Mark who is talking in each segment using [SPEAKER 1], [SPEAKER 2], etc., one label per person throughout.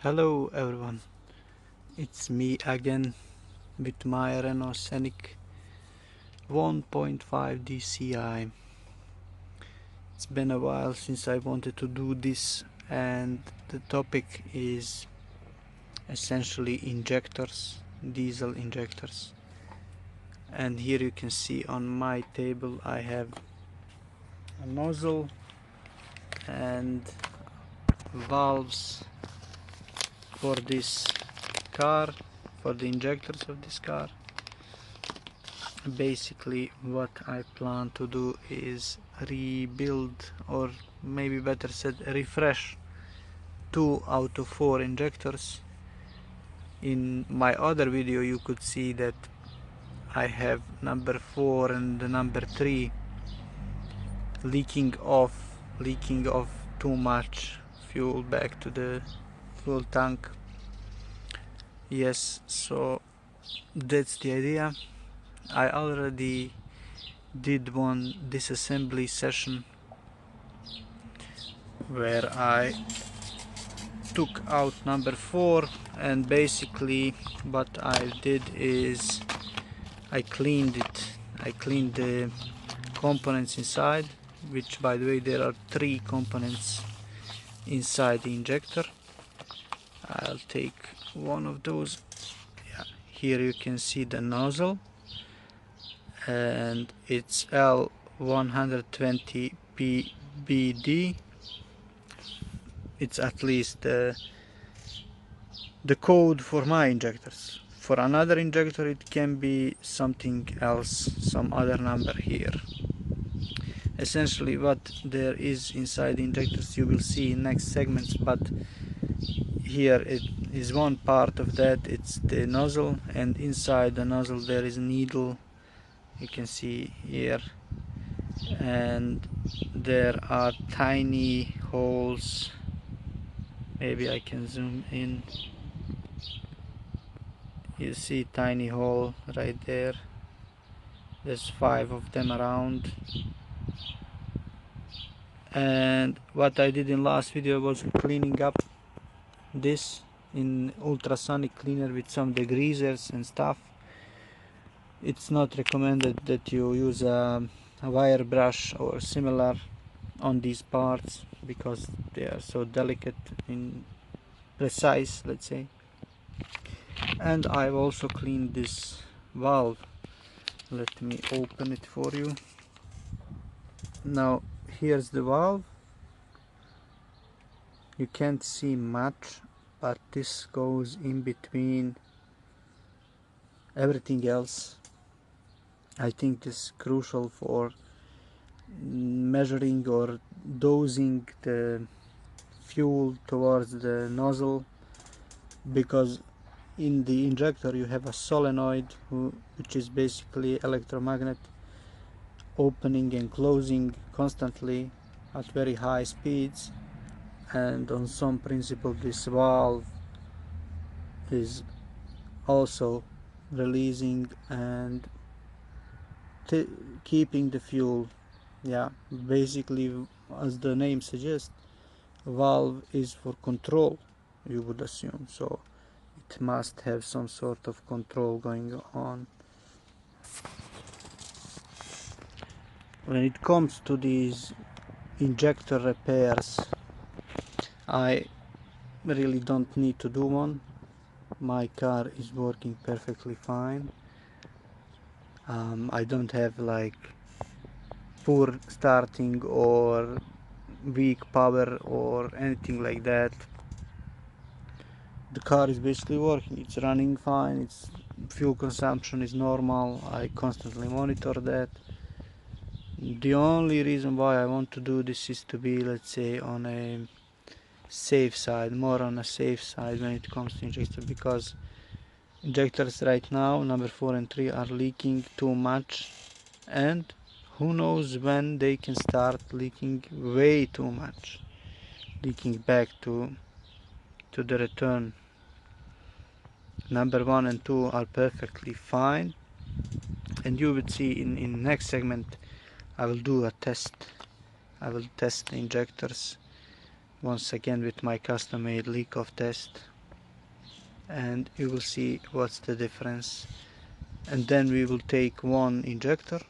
[SPEAKER 1] Hello everyone, it's me again with my Renault 1.5 DCI. It's been a while since I wanted to do this, and the topic is essentially injectors, diesel injectors. And here you can see on my table I have a nozzle and valves for this car, for the injectors of this car. Basically what I plan to do is rebuild, or maybe better said refresh, 2 out of 4 injectors. In my other video you could see that I have number 4 and the number 3 leaking off too much fuel back to the fuel tank. Yes, so that's the idea. I already did one disassembly session where I took out number 4, and basically what I did is I cleaned the components inside, which by the way there are 3 components inside the injector. I'll take one of those. Yeah, here you can see the nozzle, and it's L120 PBD. It's at least the code for my injectors. For another injector it can be something else, some other number here. Essentially what there is inside the injectors you will see in next segments, but here it is one part of that. It's the nozzle, and inside the nozzle there is a needle, you can see here, and there are tiny holes. Maybe I can zoom in. You see tiny hole right there. There's 5 of them around. And what I did in last video was cleaning up this in ultrasonic cleaner with some degreasers and stuff. It's not recommended that you use a wire brush or similar on these parts because they are so delicate and precise, let's say. And I've also cleaned this valve. Let me open it for you. Now here's the valve. You can't see much, but this goes in between everything else. I think this is crucial for measuring or dosing the fuel towards the nozzle, because in the injector you have a solenoid which is basically electromagnet, opening and closing constantly at very high speeds, and on some principle this valve is also releasing and keeping the fuel. Yeah, basically, as the name suggests, valve is for control, you would assume, so it must have some sort of control going on. When it comes to these injector repairs, I really don't need to do one. My car is working perfectly fine. I don't have like poor starting or weak power or anything like that. The car is basically working, it's running fine, its fuel consumption is normal. I constantly monitor that. The only reason why I want to do this is to be, let's say, on a safe side, more on a safe side when it comes to injectors, because injectors right now, number 4 and 3, are leaking too much, and who knows when they can start leaking way too much, leaking back to the return. Number 1 and 2 are perfectly fine, and you will see in next segment I will do a test. I will test the injectors once again with my custom made leak-off test, and you will see what's the difference. And then we will take one injector,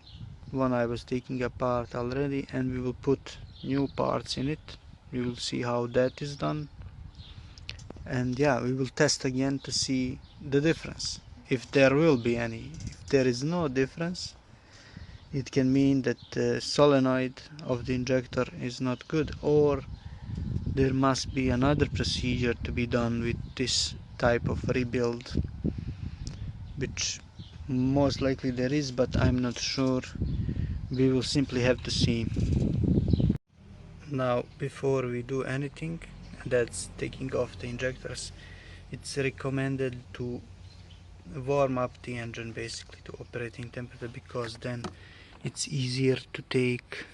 [SPEAKER 1] one I was taking apart already, and we will put new parts in it. We will see how that is done, and yeah, we will test again to see the difference, if there will be any. If there is no difference, it can mean that the solenoid of the injector is not good, or there must be another procedure to be done with this type of rebuild, which most likely there is, but I'm not sure. We will simply have to see. Now, before we do anything, that's taking off the injectors, it's recommended to warm up the engine basically to operating temperature, because then it's easier to take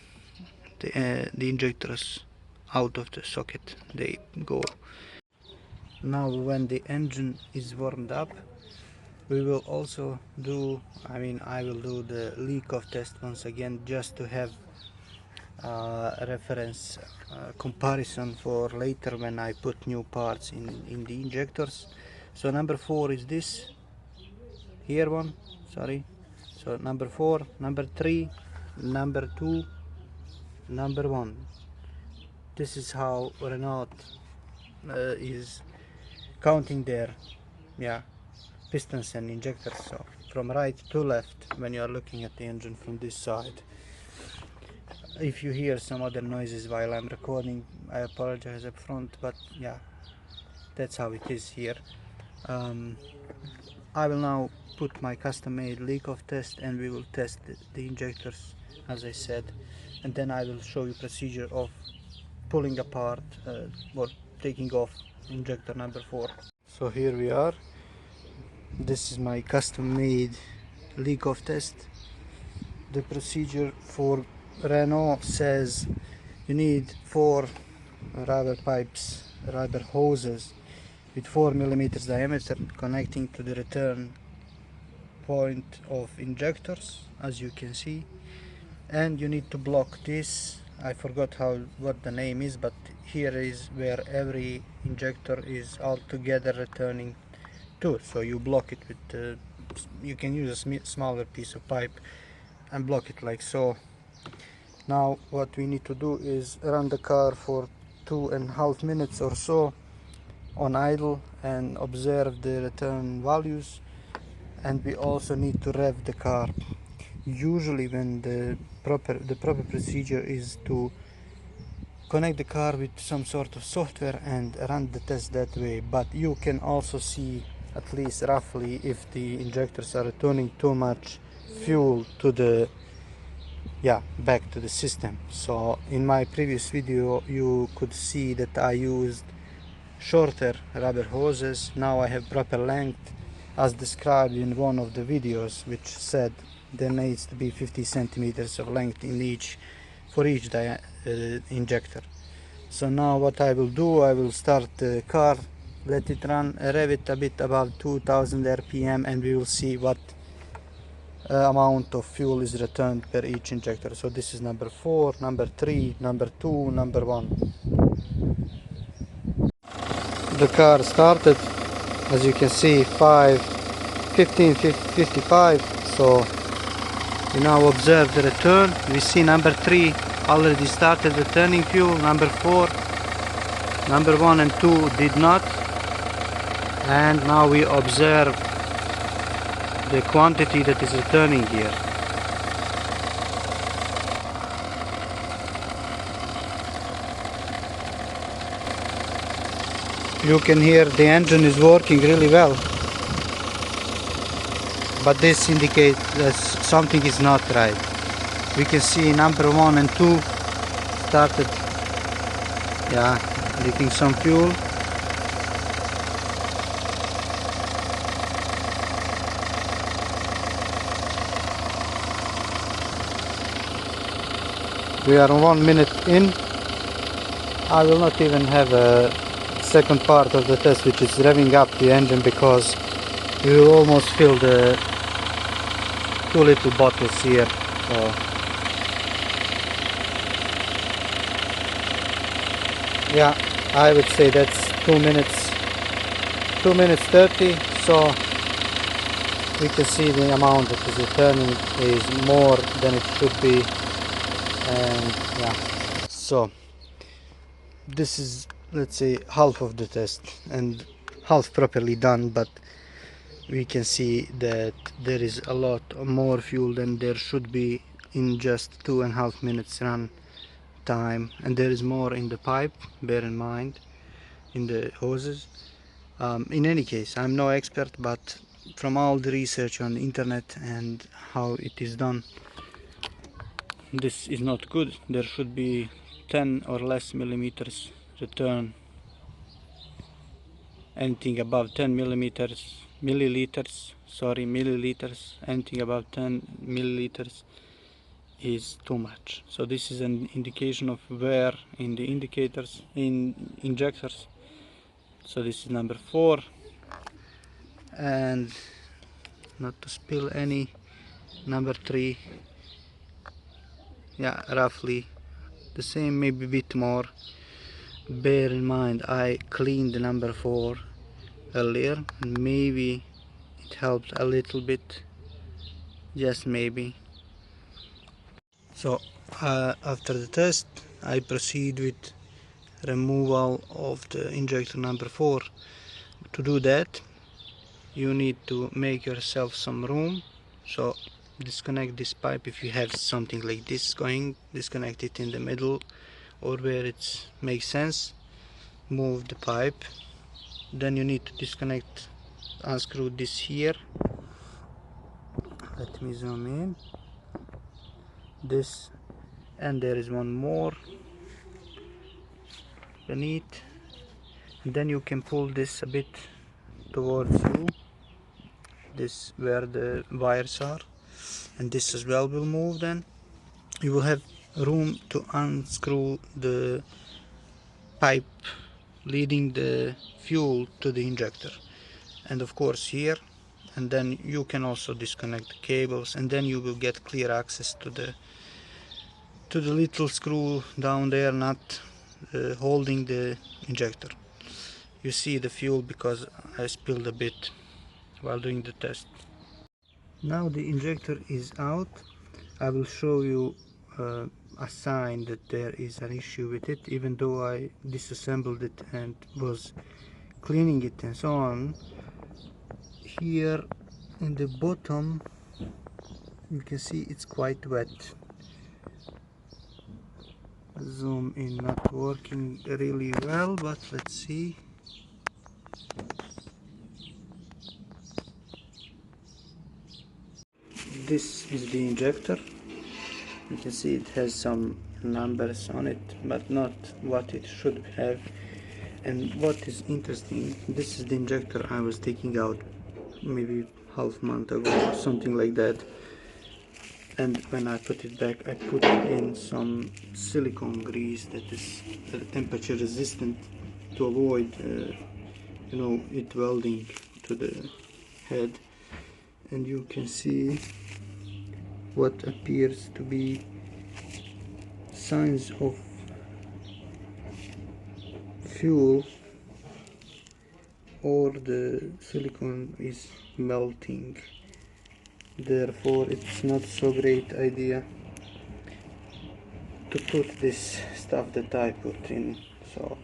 [SPEAKER 1] the injectors out of the socket. They go. Now when the engine is warmed up, we will also do, I will do the leak-off test once again, just to have a reference comparison for later when I put new parts in the injectors. So number 4 is this here one, sorry. So number 4, number 3, number 2, number 1. This is how Renault is counting their pistons and injectors, so from right to left when you are looking at the engine from this side. If you hear some other noises while I'm recording, I apologize up front, but yeah, that's how it is here. I will now put my custom made leak-off test, and we will test the injectors as I said, and then I will show you procedure of pulling apart or taking off injector number 4. So here we are. This is my custom made leak-off test. The procedure for Renault says you need 4 rubber pipes, rubber hoses with 4 mm diameter connecting to the return point of injectors, as you can see, and you need to block this. I forgot what the name is, but here is where every injector is all together returning to. So you block it with you can use a smaller piece of pipe and block it like so. Now what we need to do is run the car for 2.5 minutes or so on idle and observe the return values, and we also need to rev the car. Usually when the proper procedure is to connect the car with some sort of software and run the test that way, but you can also see at least roughly if the injectors are returning too much fuel to the back to the system. So in my previous video you could see that I used shorter rubber hoses. Now I have proper length as described in one of the videos, which said there needs to be 50 centimeters of length in each for each injector. So now what I will do, I will start the car, let it run, rev it a bit above 2000 rpm, and we will see what amount of fuel is returned per each injector. So this is number 4, number 3, number 2, number 1. The car started, as you can see, 15:55. So we now observe the return. We see number 3 already started returning fuel, number 4, number 1 and 2 did not, and now we observe the quantity that is returning here. You can hear the engine is working really well, but this indicates that something is not right. We can see number 1 and 2 started leaking some fuel. We are 1 minute in. I will not even have a second part of the test, which is revving up the engine, because you will almost fill the 2 little bottles here. So Yeah, I would say that's 2 minutes, 2 minutes 30. So we can see the amount that is returning is more than it should be. And yeah, so this is, let's say, half of the test and half properly done, but we can see that there is a lot more fuel than there should be in just 2.5 minutes run time, and there is more in the pipe, bear in mind, in the hoses. In any case, I'm no expert, but from all the research on the internet and how it is done, this is not good. There should be 10 or less millimeters return. Anything above 10 milliliters, anything above 10 milliliters is too much. So this is an indication of wear in the indicators, in injectors. So this is number 4, and not to spill any, number 3, yeah, roughly the same, maybe a bit more. Bear in mind I cleaned the number 4 earlier, and maybe it helped a little bit, just maybe. So after the test I proceed with removal of the injector number 4. To do that you need to make yourself some room, so disconnect this pipe. If you have something like this going, disconnect it in the middle or where it makes sense. Move the pipe, then you need to disconnect, unscrew this here. Let me zoom in. This, and there is one more beneath, and then you can pull this a bit towards you, this where the wires are, and this as well will move. Then you will have room to unscrew the pipe leading the fuel to the injector, and of course here, and then you can also disconnect the cables, and then you will get clear access to the little screw down there, not holding the injector. You see the fuel because I spilled a bit while doing the test. Now the injector is out. I will show you a sign that there is an issue with it, even though I disassembled it and was cleaning it and so on. Here in the bottom you can see it's quite wet. Zoom in, not working really well, but let's see. This is the injector. You can see it has some numbers on it, but not what it should have. And what is interesting, this is the injector I was taking out maybe half month ago or something like that. And when I put it back, I put in some silicone grease that is temperature resistant to avoid you know, it welding to the head. And you can see what appears to be signs of fuel, or the silicone is melting. Therefore it's not so great idea to put this stuff that I put in. So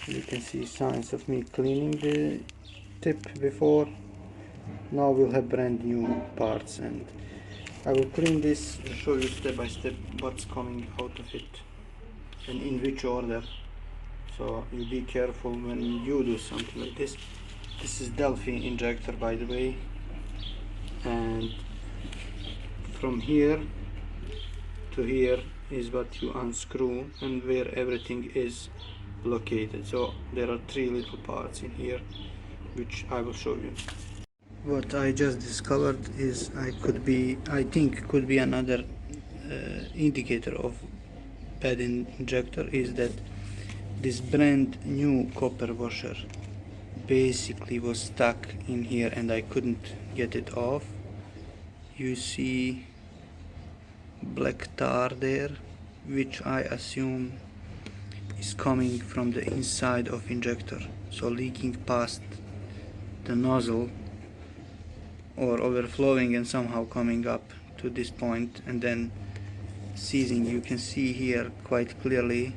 [SPEAKER 1] you can see signs of me cleaning the tip before. Now we'll have brand new parts, and I will clean this and show you step by step what's coming out of it and in which order. So you be careful when you do something like this. This is DELPHI injector, by the way, and from here to here is what you unscrew and where everything is located. So there are 3 little parts in here which I will show you. What I just discovered is I think could be another indicator of bad injector is that this brand new copper washer basically was stuck in here and I couldn't get it off. You see black tar there, which I assume is coming from the inside of injector, so leaking past the nozzle or overflowing and somehow coming up to this point and then seizing. You can see here quite clearly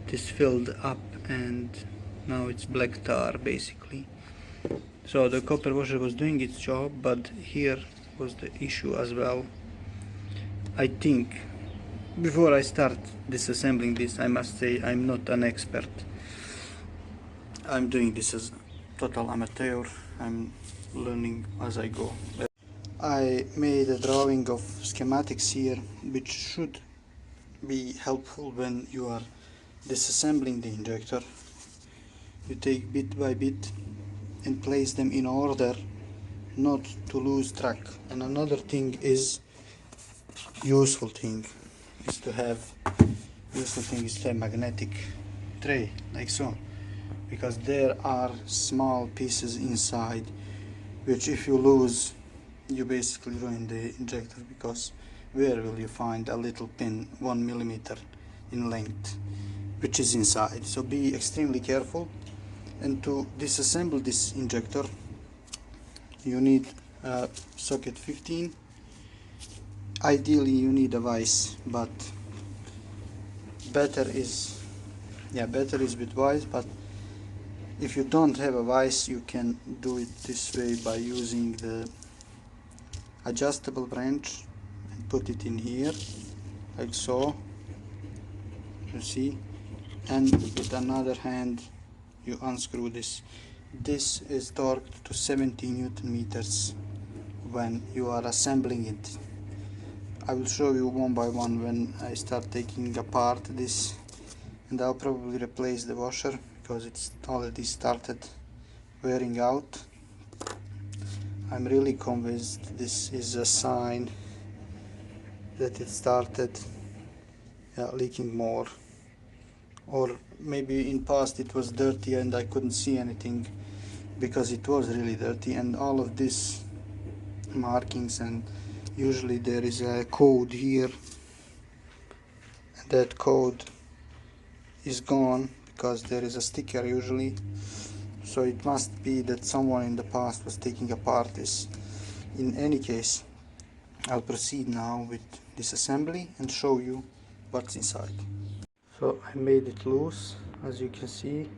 [SPEAKER 1] this filled up and now it's black tar basically. So the copper washer was doing its job, but here was the issue as well. I think before I start disassembling this, I must say I'm not an expert. I'm doing this as total amateur. I'm learning as I go. I made a drawing of schematics here, which should be helpful when you are disassembling the injector. You take bit by bit and place them in order, not to lose track. And another thing is useful thing is to have magnetic tray like so, because there are small pieces inside which if you lose you basically ruin the injector, because where will you find a little pin 1 millimeter in length which is inside? So be extremely careful. And to disassemble this injector you need a socket 15. Ideally you need a vise, but better is with vise, but if you don't have a vise you can do it this way by using the adjustable wrench and put it in here like so, you see, and with another hand you unscrew this. This is torqued to 70 Newton meters when you are assembling it. I will show you one by one when I start taking apart this, and I'll probably replace the washer because it's already started wearing out. I'm really convinced this is a sign that it started leaking more, or maybe in past it was dirty and I couldn't see anything, because it was really dirty. And all of these markings, and usually there is a code here, and that code is gone because there is a sticker usually, so it must be that someone in the past was taking apart this. In any case, I'll proceed now with disassembly and show you what's inside. So I made it loose, as you can see,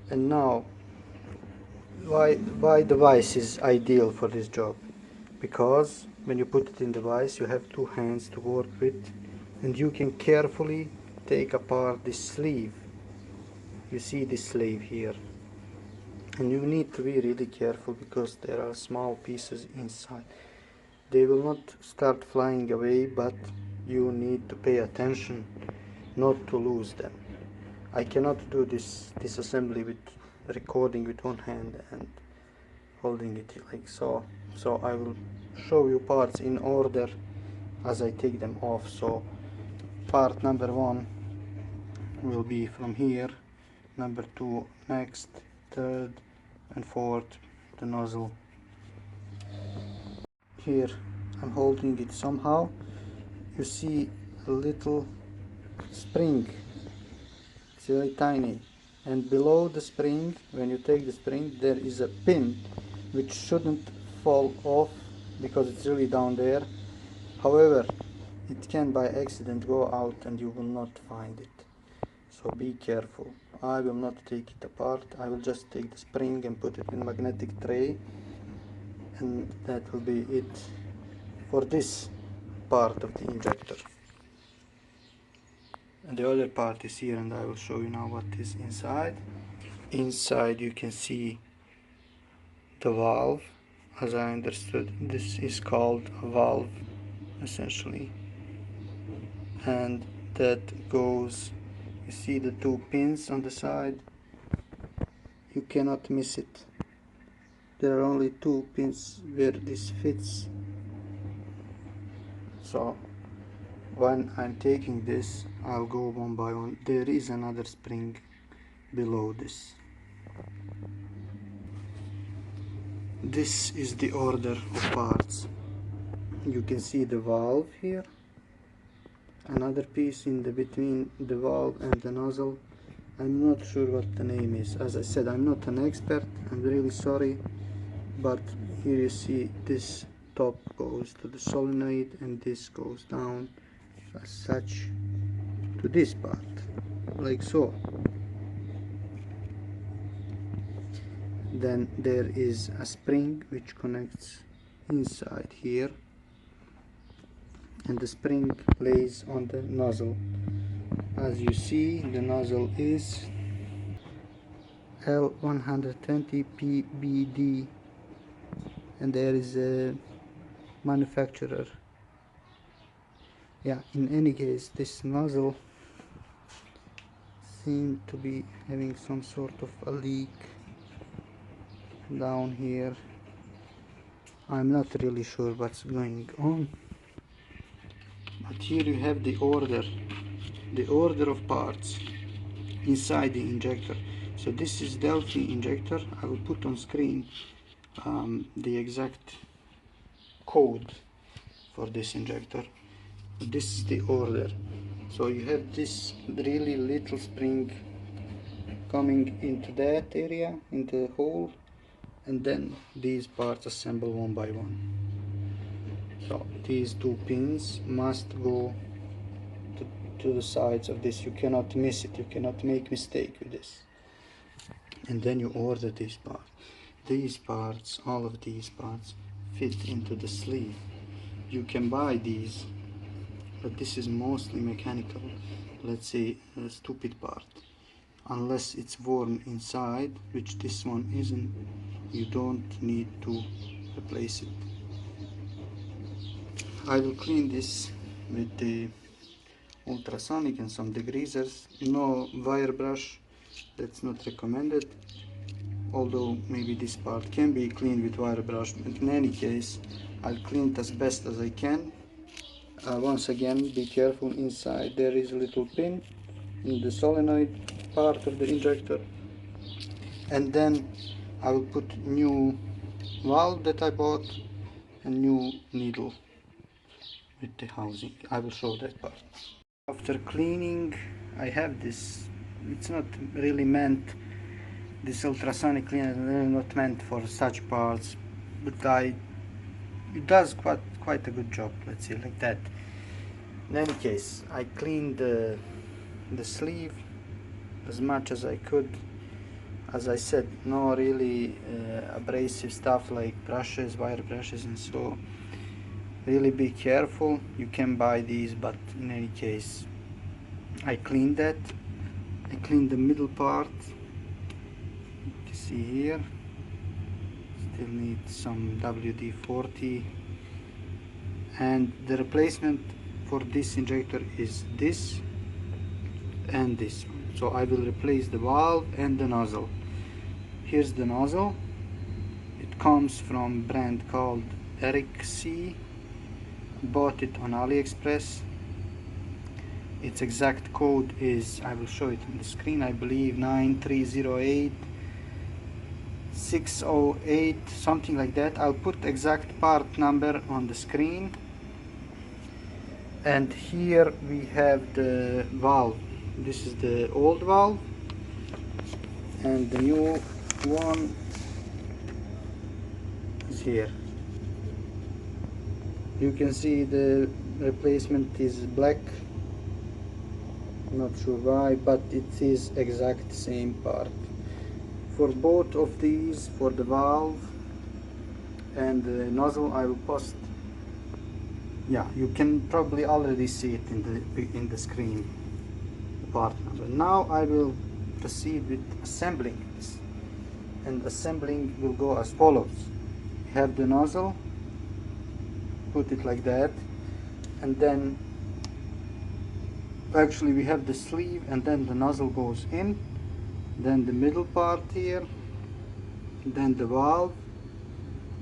[SPEAKER 1] and now why the vise is ideal for this job, because when you put it in the vise you have two hands to work with, and you can carefully take apart this sleeve. You see this sleeve here, and you need to be really careful because there are small pieces inside. They will not start flying away, but you need to pay attention not to lose them. I cannot do this disassembly with recording with one hand and holding it like so. So I will show you parts in order as I take them off. So part number 1 will be from here, number 2 next, third and fourth the nozzle. Here I'm holding it somehow. You see a little spring, it's very tiny, and below the spring, when you take the spring, there is a pin which shouldn't fall off because it's really down there. However, it can by accident go out and you will not find it, so be careful. I will not take it apart, I will just take the spring and put it in a magnetic tray, and that will be it for this part of the injector. And the other part is here, and I will show you now what is inside. Inside you can see the valve. As I understood, this is called a valve essentially, and that goes, you see the two pins on the side, you cannot miss it. There are only two pins where this fits. So when I'm taking this, I'll go one by one. There is another spring below this. This is the order of parts. You can see the valve here, another piece in the between the valve and the nozzle. I'm not sure what the name is. As I said, I'm not an expert, I'm really sorry, but here you see this top goes to the solenoid and this goes down as such to this part, like so. Then there is a spring which connects inside here, and the spring lays on the nozzle. As you see, the nozzle is L120 PBD, and there is a manufacturer. Yeah, in any case, this nozzle seems to be having some sort of a leak down here. I'm not really sure what's going on, but here you have the order of parts inside the injector. So this is DELPHI injector. I will put on screen the exact code for this injector. This is the order. So you have this really little spring coming into that area, into the hole, and then these parts assemble one by one. So these two pins must go to the sides of this. You cannot miss it, you cannot make mistake with this. And then you order these parts. These parts, all of these parts, fit into the sleeve. You can buy these, but this is mostly mechanical. Let's say a stupid part. Unless it's warm inside, which this one isn't, you don't need to replace it. I will clean this with the ultrasonic and some degreasers. No wire brush, that's not recommended, although maybe this part can be cleaned with wire brush. But in any case, I'll clean it as best as I can. Once again, be careful. Inside there is a little pin in the solenoid part of the injector, and then I will put new valve that I bought and new needle with the housing. I will show that part. After cleaning, I have this, it's not really meant, this ultrasonic cleaner is really not meant for such parts, but it does quite a good job, let's say like that. In any case, I cleaned the sleeve as much as I could. As I said, no really abrasive stuff like brushes, wire brushes, and so really be careful. You can buy these, but in any case, I cleaned that. I cleaned the middle part. You can see here, still need some WD-40, and the replacement for this injector is this and this one. So I will replace the valve and the nozzle. Here's the nozzle. It comes from a brand called ERiKC. Bought it on AliExpress. Its exact code is, I will show it on the screen, I believe 9308 608, something like that. I'll put exact part number on the screen. And here we have the valve. This is the old valve, and the new one is here. You can see the replacement is black, not sure why, but it is exact same part for both of these. For the valve and the nozzle, I will post, yeah, you can probably already see it in the screen, the part number. Now I will proceed with assembling this, and assembling will go as follows. You have the nozzle, put it like that, and then actually we have the sleeve, and then the nozzle goes in, then the middle part here, then the valve.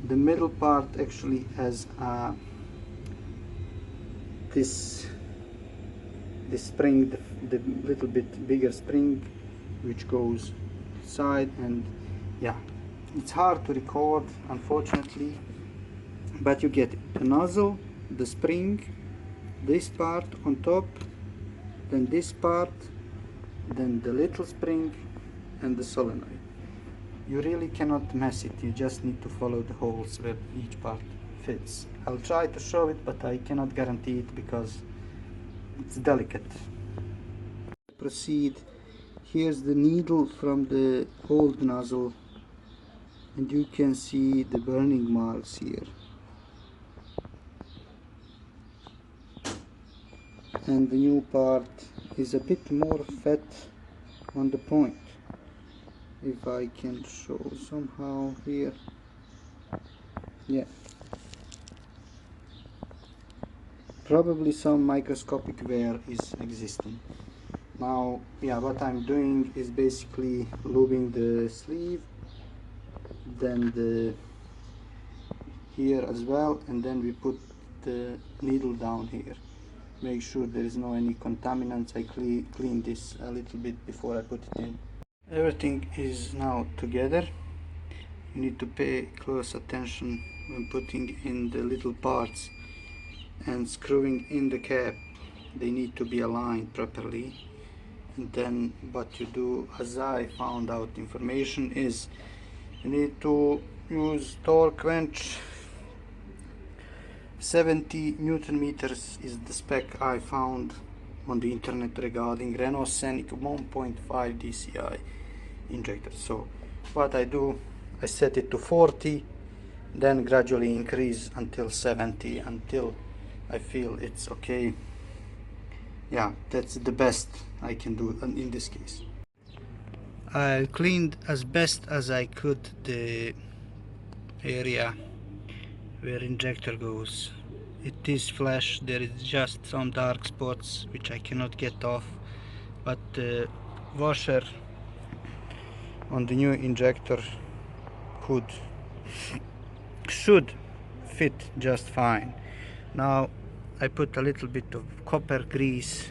[SPEAKER 1] The middle part actually has this spring, the little bit bigger spring which goes side, and yeah, it's hard to record unfortunately, but you get it. The nozzle, the spring, this part on top, then this part, then the little spring and the solenoid. You really cannot mess it, you just need to follow the holes where each part fits. I'll try to show it, but I cannot guarantee it because it's delicate. Proceed. Here's the needle from the old nozzle, and you can see the burning marks here. And the new part is a bit more fat on the point. If I can show somehow here, yeah, probably some microscopic wear is existing. Now, yeah, what I'm doing is basically lubing the sleeve, then the here as well, and then we put the needle down here. Make sure there is no any contaminants. I clean this a little bit before I put it in. Everything is now together. You need to pay close attention when putting in the little parts and screwing in the cap. They need to be aligned properly. And then what you do, as I found out information, is you need to use torque wrench. 70 Newton meters is the spec I found on the internet regarding Renault 1.5 DCI injector. So what I do, I set it to 40, then gradually increase until 70 until I feel it's okay. Yeah, that's the best I can do in this case. I cleaned as best as I could the area where injector goes. It is flash, there is just some dark spots which I cannot get off, but the washer on the new injector should fit just fine. Now I put a little bit of copper grease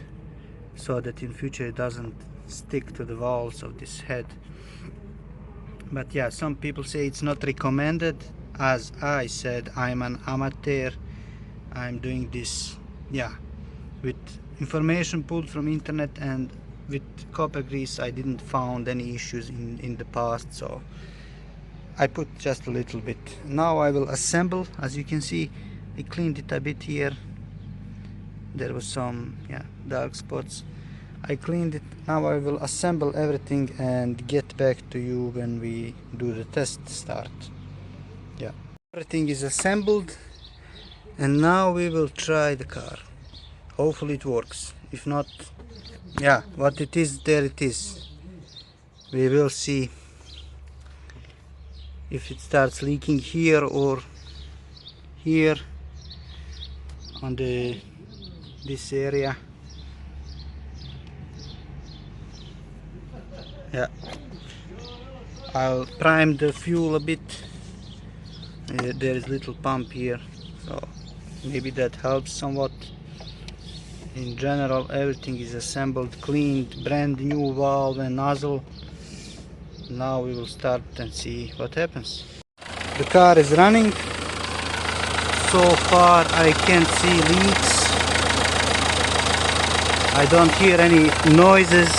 [SPEAKER 1] so that in future it doesn't stick to the walls of this head. But yeah, some people say it's not recommended. As I said, I'm an amateur. I'm doing this, yeah, with information pulled from internet, and with copper grease I didn't found any issues in the past, so I put just a little bit. Now I will assemble. As you can see, I cleaned it a bit here. There was some, yeah, dark spots. I cleaned it. Now I will assemble everything and get back to you when we do the test start. Yeah, everything is assembled, and now we will try the car. Hopefully it works. If not, yeah, what it is, there it is. We will see if it starts leaking here or here on this area. Yeah, I'll prime the fuel a bit. There is little pump here, so maybe that helps somewhat. In general, everything is assembled, cleaned, brand new valve and nozzle. Now we will start and see what happens. The car is running. So far I can't see leaks. I don't hear any noises.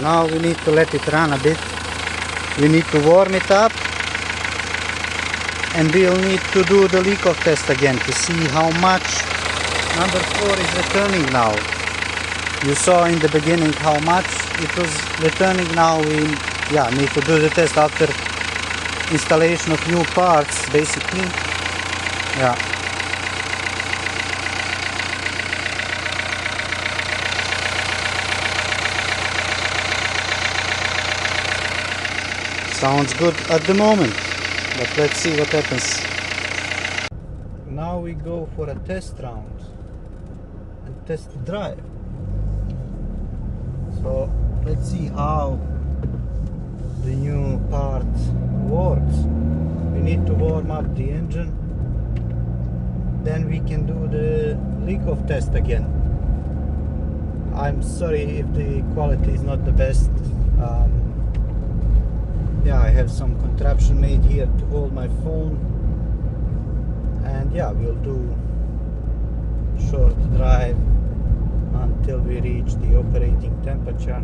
[SPEAKER 1] Now we need to let it run a bit. We need to warm it up, and we'll need to do the leak-off test again to see how much number 4 is returning now. You saw in the beginning how much it was returning. Now we need to do the test after installation of new parts, basically. Yeah. Sounds good at the moment, but let's see what happens. Now we go for a test round and test drive. So let's see how the new part works. We need to warm up the engine, then we can do the leak-off test again. I'm sorry if the quality is not the best. yeah, I have some contraption made here to hold my phone, and yeah, we'll do short drive until we reach the operating temperature.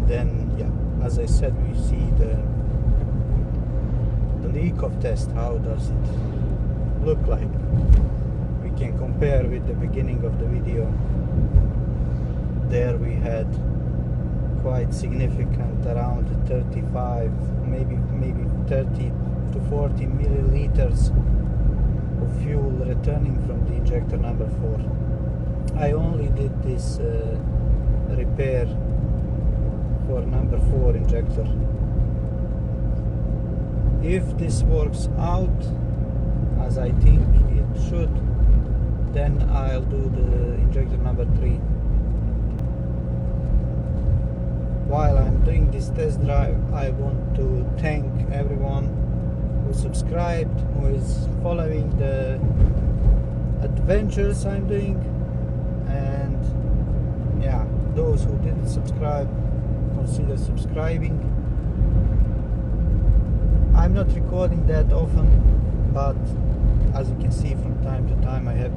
[SPEAKER 1] Then yeah, as I said, we see the leak of test. How does it look like? We can compare with the beginning of the video. There we had quite significant, around 35, maybe 30 to 40 milliliters of fuel returning from the injector number 4. I only did this repair for number 4 injector. If this works out as I think it should, then I'll do the injector number 3. While I'm doing this test drive, I want to thank everyone who subscribed, who is following the adventures I'm doing, and yeah, those who didn't subscribe, consider subscribing. I'm not recording that often, but as you can see, from time to time I have,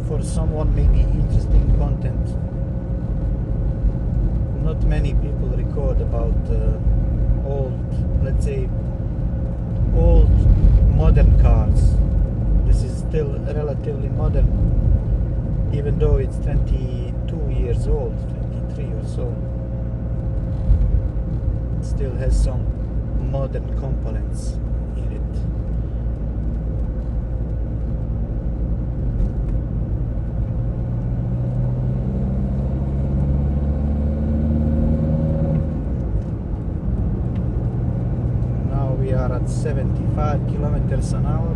[SPEAKER 1] for someone maybe, interesting content. Not many people record about old, let's say, old modern cars. This is still relatively modern, even though it's 22 years old, 23 or so. It still has some modern components in it. We are at 75 kilometers an hour,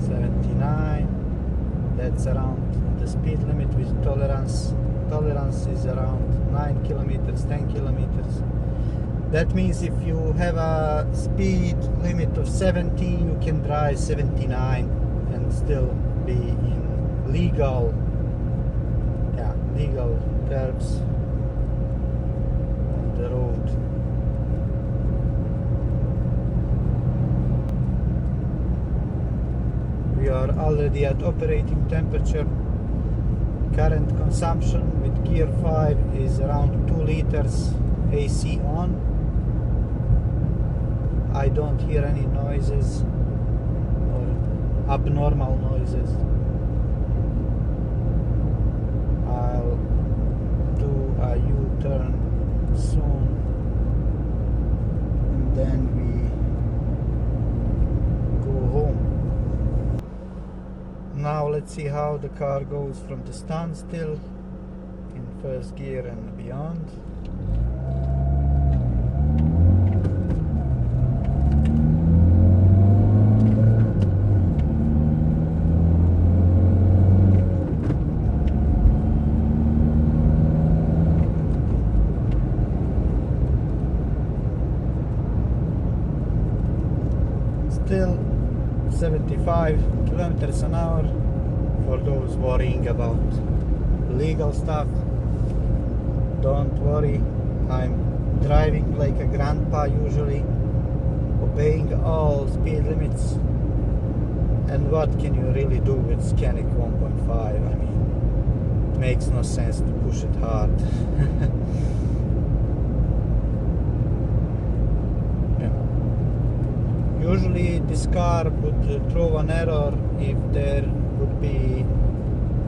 [SPEAKER 1] 79. That's around the speed limit with tolerance. Tolerance is around 9 kilometers, 10 kilometers. That means if you have a speed limit of 70, you can drive 79 and still be in legal curves on the road. We are already at operating temperature. Current consumption with gear 5 is around 2 liters AC on. I don't hear any noises or abnormal noises. I'll do a U-turn soon, and then we go home. Now let's see how the car goes from the standstill in first gear and beyond. Still 75 kilometers an hour. For those worrying about legal stuff, don't worry. I'm driving like a grandpa usually, obeying all speed limits. And what can you really do with Scenic 1.5? I mean, it makes no sense to push it hard. Usually this car would throw an error if there would be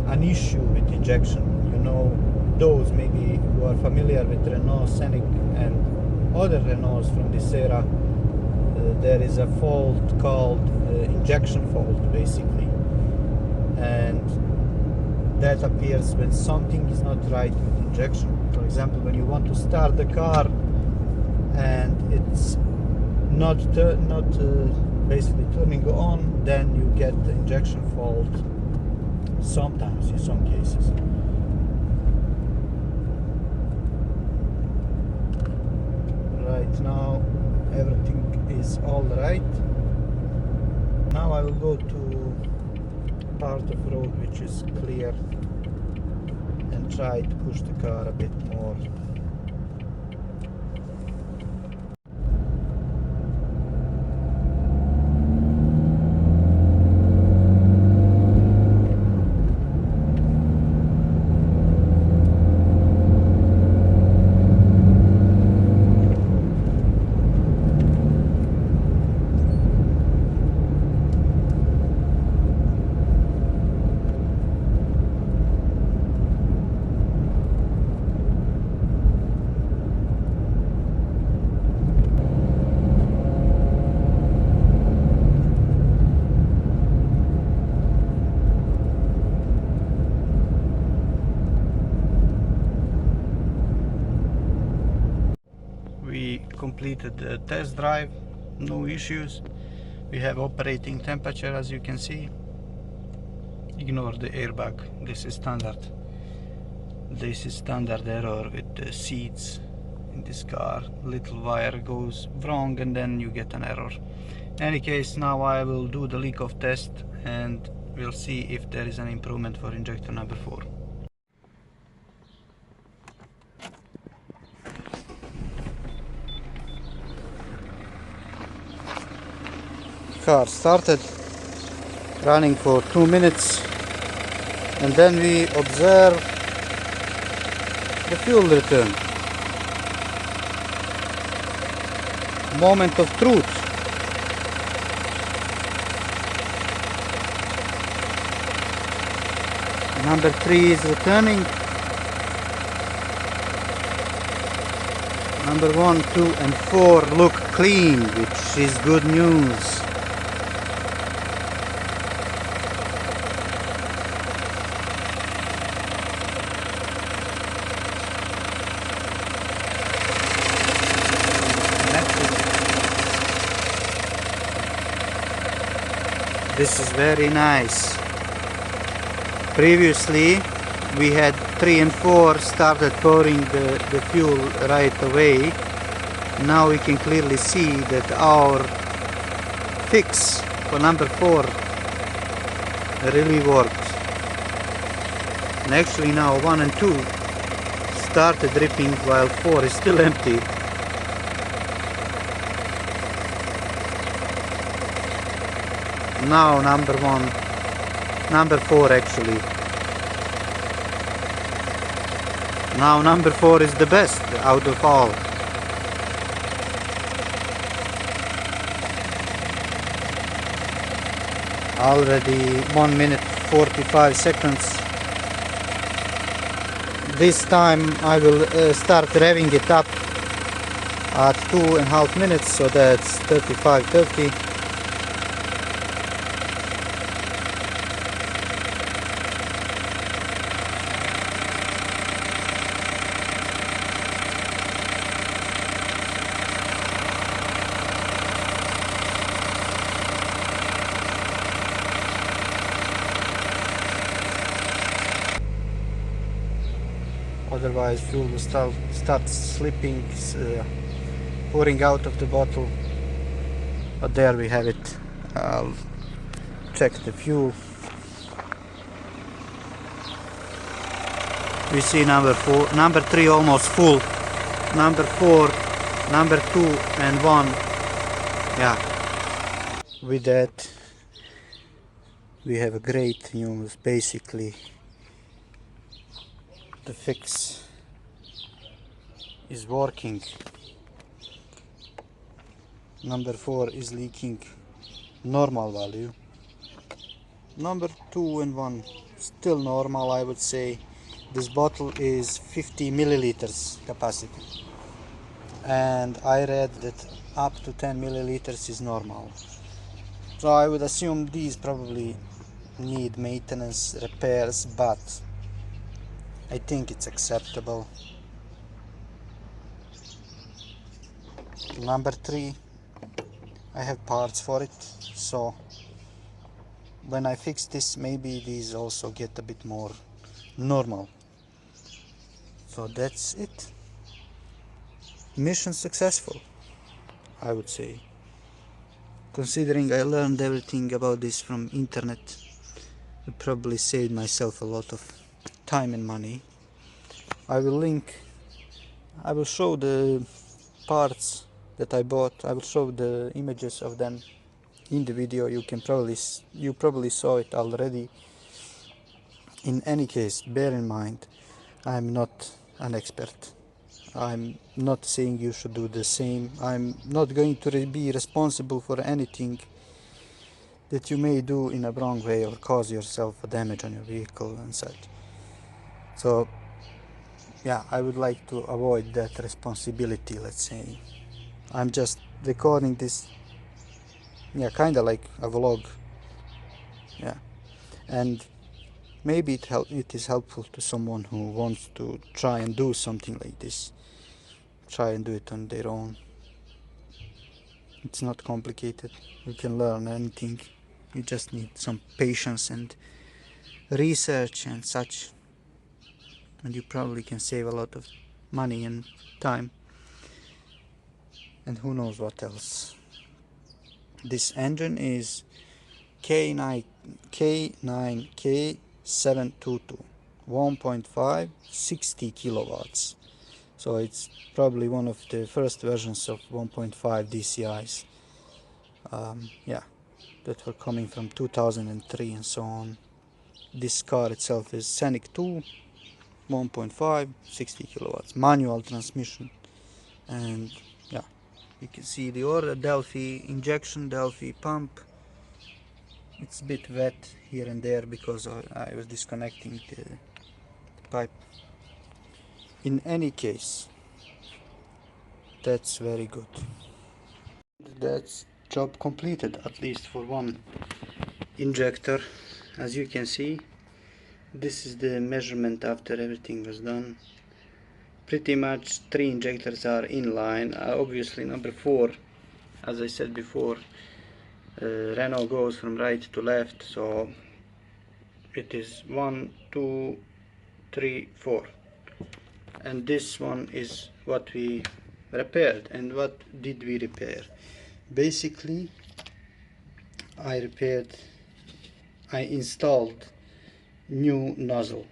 [SPEAKER 1] an issue with injection. You know, those maybe who are familiar with Renault Scenic and other Renaults from this era, there is a fault called injection fault, basically. And that appears when something is not right with injection. For example, when you want to start the car and it's not basically turning on, then you get the injection fault sometimes, in some cases. Right now everything is all right. Now I will go to part of road which is clear and try to push the car a bit more completed the test drive, no issues. We have operating temperature, as you can see. Ignore the airbag, this is standard. This is standard error with the seats in this car. Little wire goes wrong and then you get an error. In any case, now I will do the leak off test and we'll see if there is an improvement for injector number 4. Car started, running for 2 minutes, and then we observe the fuel return. Moment of truth. Number 3 is returning. Number 1, 2 and 4 look clean, which is good news. This is very nice. Previously we had 3 and 4 started pouring the fuel right away. Now we can clearly see that our fix for number 4 really worked. And actually now 1 and 2 started dripping while 4 is still empty. Now number 4 actually. Now number 4 is the best out of all. Already 1 minute 45 seconds. This time I will start revving it up at 2.5 minutes, so that's 35-30. Otherwise fuel will start slipping, pouring out of the bottle. But there we have it. I'll check the fuel. We see number 3 almost full. Number 4, number 2 and 1. Yeah. With that we have a great news. Basically the fix is working. Number 4 is leaking normal value. Number 2 and 1 still normal, I would say. This bottle is 50 milliliters capacity, and I read that up to 10 milliliters is normal. So I would assume these probably need maintenance, repairs, but I think it's acceptable. Number 3, I have parts for it, so when I fix this, maybe these also get a bit more normal. So that's it. Mission successful, I would say. Considering I learned everything about this from internet, I probably saved myself a lot of time and money. I will show the parts that I bought. I will show the images of them in the video. You probably saw it already. In any case, bear in mind, I'm not an expert. I'm not saying you should do the same. I'm not going to be responsible for anything that you may do in a wrong way or cause yourself a damage on your vehicle and such. So yeah, I would like to avoid that responsibility, let's say. I'm just recording this, yeah, kinda like a vlog. Yeah, and maybe it is helpful to someone who wants to try and do something like this. Try and do it on their own. It's not complicated. You can learn anything. You just need some patience and research and such, and you probably can save a lot of money and time, and who knows what else. This engine is K9K722 1.5 60 kilowatts, so it's probably one of the first versions of 1.5 DCIs, yeah, that were coming from 2003 and so on. This car itself is Scenic 2 1.5 60 kilowatts manual transmission, and yeah, you can see the order DELPHI injection, DELPHI pump. It's a bit wet here and there because I was disconnecting the pipe. In any case, that's very good. That's job completed, at least for one injector. As you can see, this is the measurement after everything was done. Pretty much 3 injectors are in line. Obviously number 4, as I said before, Renault goes from right to left, so it is 1, 2, 3, 4, and this one is what we repaired. And what did we repair? Basically, I installed new nozzle,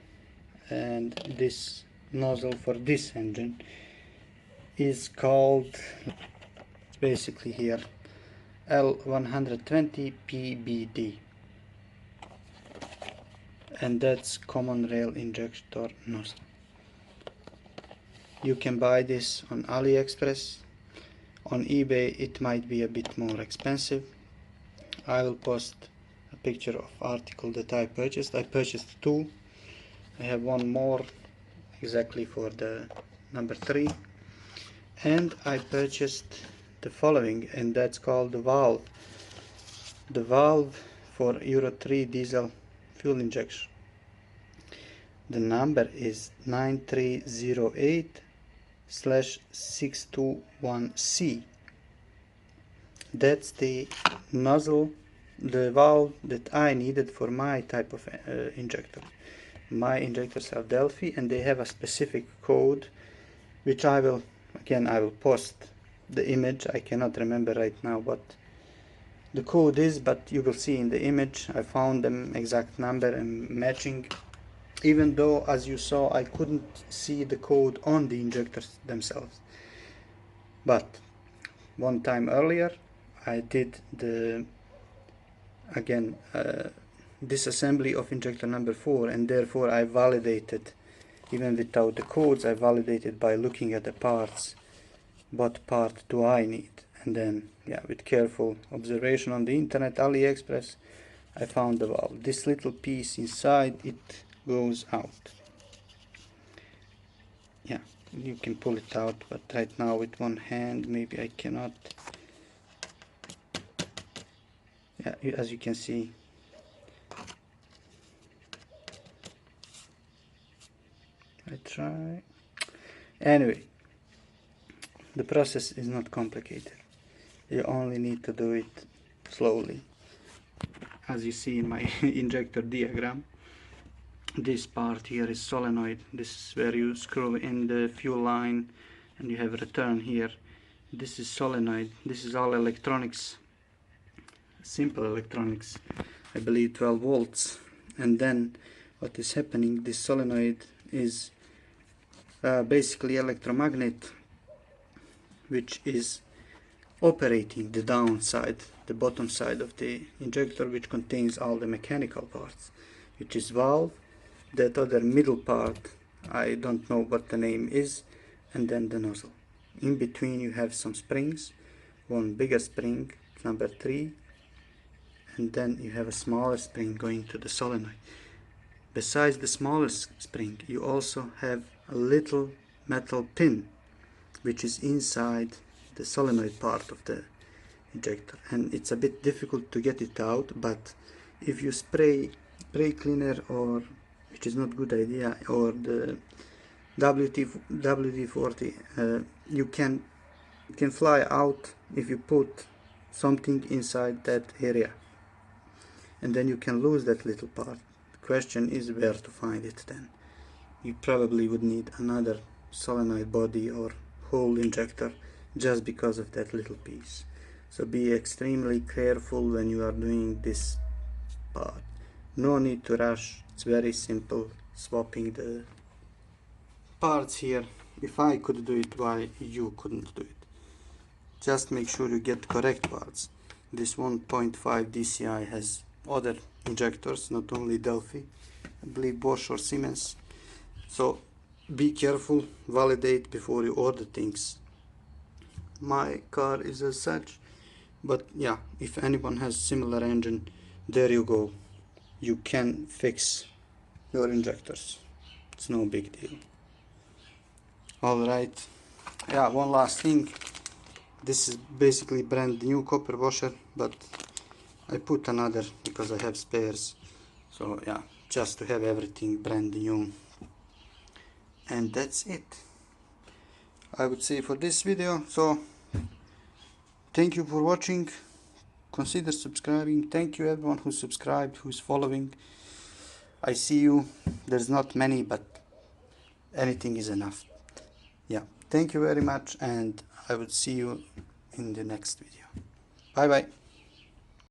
[SPEAKER 1] and this nozzle for this engine is called, basically here, L120 PBD, and that's common rail injector nozzle. You can buy this on AliExpress. On eBay it might be a bit more expensive. I will post a picture of article that I purchased. I purchased 2. I have one more exactly for the number 3, and I purchased the following, and that's called the valve for Euro 3 diesel fuel injection. The number is 9308/621C. That's the nozzle, the valve that I needed for my type of injector. My injectors are DELPHI, and they have a specific code, which I will post the image. I cannot remember right now what the code is, but you will see in the image. I found them exact number and matching, even though, as you saw, I couldn't see the code on the injectors themselves. But one time earlier I did the disassembly of injector number 4, and therefore I validated, even without the codes, I validated by looking at the parts, what part do I need, and then, yeah, with careful observation on the internet, AliExpress, I found the valve. This little piece inside it goes out. Yeah, you can pull it out, but right now with one hand maybe I cannot. Yeah, as you can see, I try. Anyway, the process is not complicated. You only need to do it slowly. As you see in my injector diagram, this part here is solenoid. This is where you screw in the fuel line and you have a return here. This is solenoid. This is all electronics, simple electronics, I believe 12 volts. And then what is happening, this solenoid is basically electromagnet, which is operating the downside, the bottom side of the injector, which contains all the mechanical parts, which is valve, that other middle part, I don't know what the name is, and then the nozzle. In between you have some springs, one bigger spring, number 3, and then you have a smaller spring going to the solenoid. Besides the smallest spring, you also have a little metal pin, which is inside the solenoid part of the injector, and it's a bit difficult to get it out, but if you spray cleaner, or, which is not good idea, or the WD-40, you can fly out if you put something inside that area, and then you can lose that little part. The question is where to find it then. You probably would need another solenoid body or whole injector just because of that little piece. So be extremely careful when you are doing this part. No need to rush, it's very simple swapping the parts here. If I could do it, why you couldn't do it? Just make sure you get correct parts. This 1.5 DCI has other injectors, not only DELPHI, I believe Bosch or Siemens. So be careful, validate before you order things. My car is as such, but yeah, if anyone has similar engine, there you go. You can fix your injectors. It's no big deal. Alright, yeah, one last thing. This is basically brand new copper washer, but I put another because I have spares. So yeah, just to have everything brand new. And that's it, I would say, for this video. So thank you for watching. Consider subscribing. Thank you everyone who subscribed, who's following. I see you. There's not many, but anything is enough. Yeah, thank you very much, and I will see you in the next video. Bye bye.